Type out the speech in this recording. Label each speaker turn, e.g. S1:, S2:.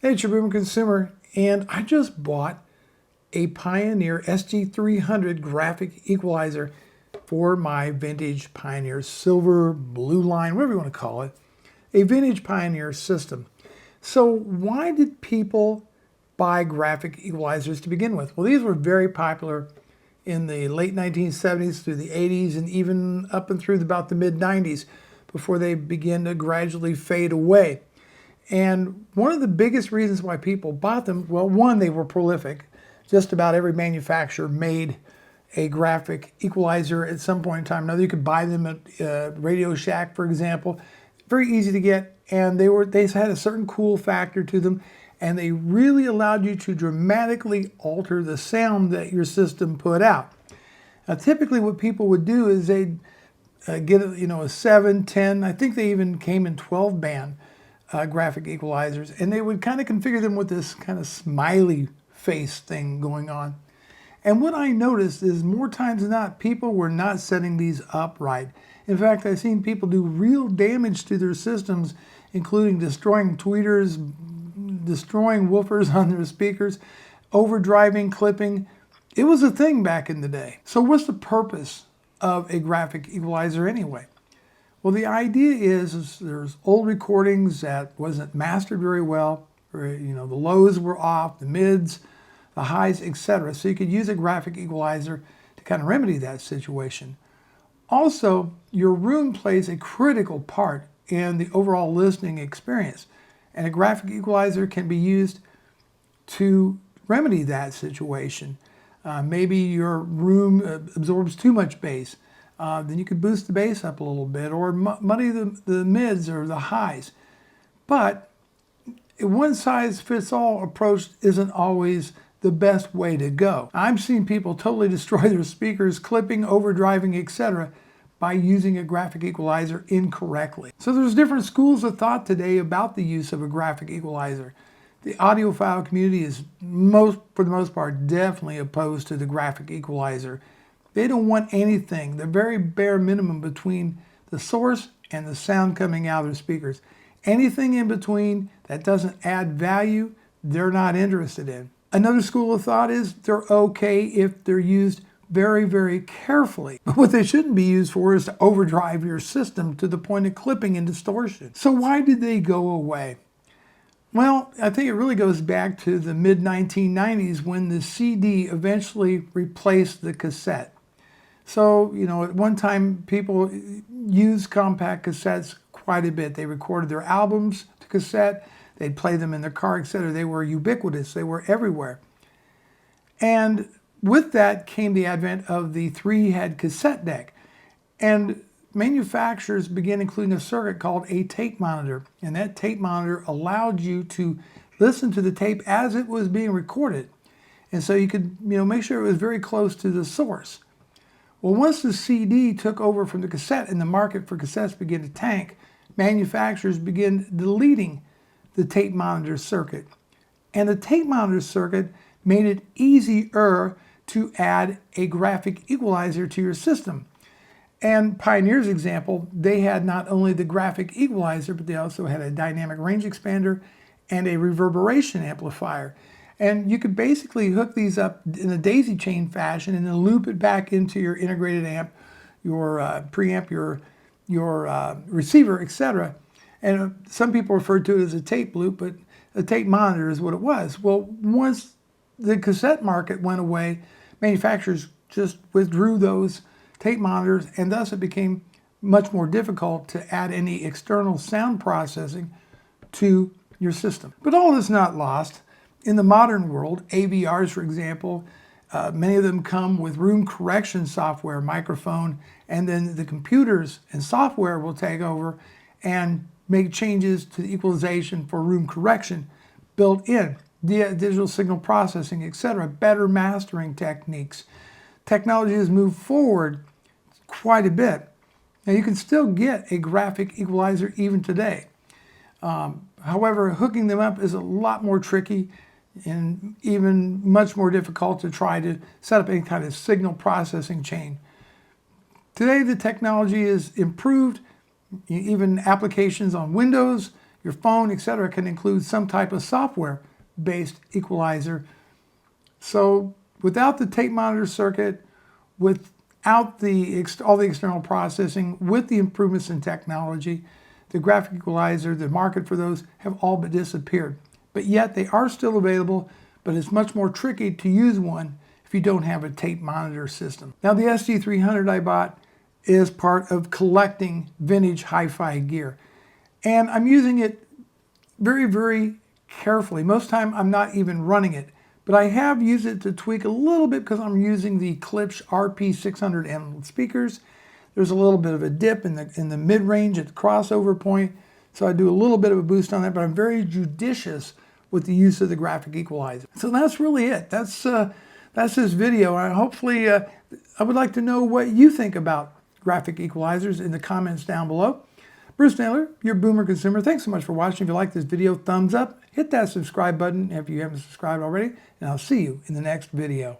S1: Hey, it's your Boomer Consumer, and I just bought a Pioneer SG300 graphic equalizer for my vintage Pioneer silver, blue line, whatever you want to call it, a vintage Pioneer system. So why did people buy graphic equalizers to begin with? Well, these were very popular in the late 1970s through the 80s and even up and through about the mid-90s before they began to gradually fade away. And one of the biggest reasons why people bought them, well, one, they were prolific. Just about every manufacturer made a graphic equalizer at some point in time or another. You could buy them at Radio Shack, for example. Very easy to get, and they had a certain cool factor to them, and they really allowed you to dramatically alter the sound that your system put out. Now, typically what people would do is they'd get a 7, 10, I think they even came in 12 band graphic equalizers, and they would kind of configure them with this kind of smiley face thing going on. And what I noticed is more times than not, people were not setting these up right. In fact, I've seen people do real damage to their systems, including destroying tweeters, destroying woofers on their speakers, overdriving, clipping. It was a thing back in the day. So what's the purpose of a graphic equalizer anyway? Well, the idea is there's old recordings that wasn't mastered very well, or, the lows were off, the mids, the highs, etc. So you could use a graphic equalizer to kind of remedy that situation. Also, your room plays a critical part in the overall listening experience, and a graphic equalizer can be used to remedy that situation. Maybe your room absorbs too much bass. Then you could boost the bass up a little bit or muddy the mids or the highs. But a one-size-fits-all approach isn't always the best way to go. I've seen people totally destroy their speakers, clipping, overdriving, etc. by using a graphic equalizer incorrectly. So there's different schools of thought today about the use of a graphic equalizer. The audiophile community is, for the most part, definitely opposed to the graphic equalizer. They don't want anything, the very bare minimum between the source and the sound coming out of their speakers. Anything in between that doesn't add value, they're not interested in. Another school of thought is they're okay if they're used very, very carefully. But what they shouldn't be used for is to overdrive your system to the point of clipping and distortion. So why did they go away? Well, I think it really goes back to the mid-1990s when the CD eventually replaced the cassette. So, at one time, people used compact cassettes quite a bit. They recorded their albums to cassette. They'd play them in their car, etc. They were ubiquitous. They were everywhere. And with that came the advent of the 3-head cassette deck. And manufacturers began including a circuit called a tape monitor. And that tape monitor allowed you to listen to the tape as it was being recorded. And so you could, make sure it was very close to the source. Well, once the CD took over from the cassette and the market for cassettes began to tank, manufacturers began deleting the tape monitor circuit. And the tape monitor circuit made it easier to add a graphic equalizer to your system. And Pioneer's example, they had not only the graphic equalizer, but they also had a dynamic range expander and a reverberation amplifier. And you could basically hook these up in a daisy chain fashion and then loop it back into your integrated amp, your preamp, your receiver, etc. And some people refer to it as a tape loop, but a tape monitor is what it was. Well, once the cassette market went away, manufacturers just withdrew those tape monitors, and thus it became much more difficult to add any external sound processing to your system. But all is not lost. In the modern world, AVRs, for example, many of them come with room correction software, microphone, and then the computers and software will take over and make changes to the equalization for room correction built in, digital signal processing, etc., better mastering techniques. Technology has moved forward quite a bit. Now, you can still get a graphic equalizer even today. However, hooking them up is a lot more tricky and even much more difficult to try to set up any kind of signal processing chain. Today, the technology is improved. Even applications on Windows, your phone, etc., can include some type of software-based equalizer. So without the tape monitor circuit, without all the external processing, with the improvements in technology, the graphic equalizer, the market for those have all but disappeared. But yet they are still available, but it's much more tricky to use one if you don't have a tape monitor system. Now the SD300 I bought is part of collecting vintage hi-fi gear. And I'm using it very, very carefully. Most time I'm not even running it, but I have used it to tweak a little bit because I'm using the Klipsch RP600M speakers. There's a little bit of a dip in the mid-range at the crossover point, so I do a little bit of a boost on that, but I'm very judicious with the use of the graphic equalizer. So that's really it. That's this video. And hopefully, I would like to know what you think about graphic equalizers in the comments down below. Bruce Naylor, your Boomer Consumer. Thanks so much for watching. If you like this video, thumbs up. Hit that subscribe button if you haven't subscribed already, and I'll see you in the next video.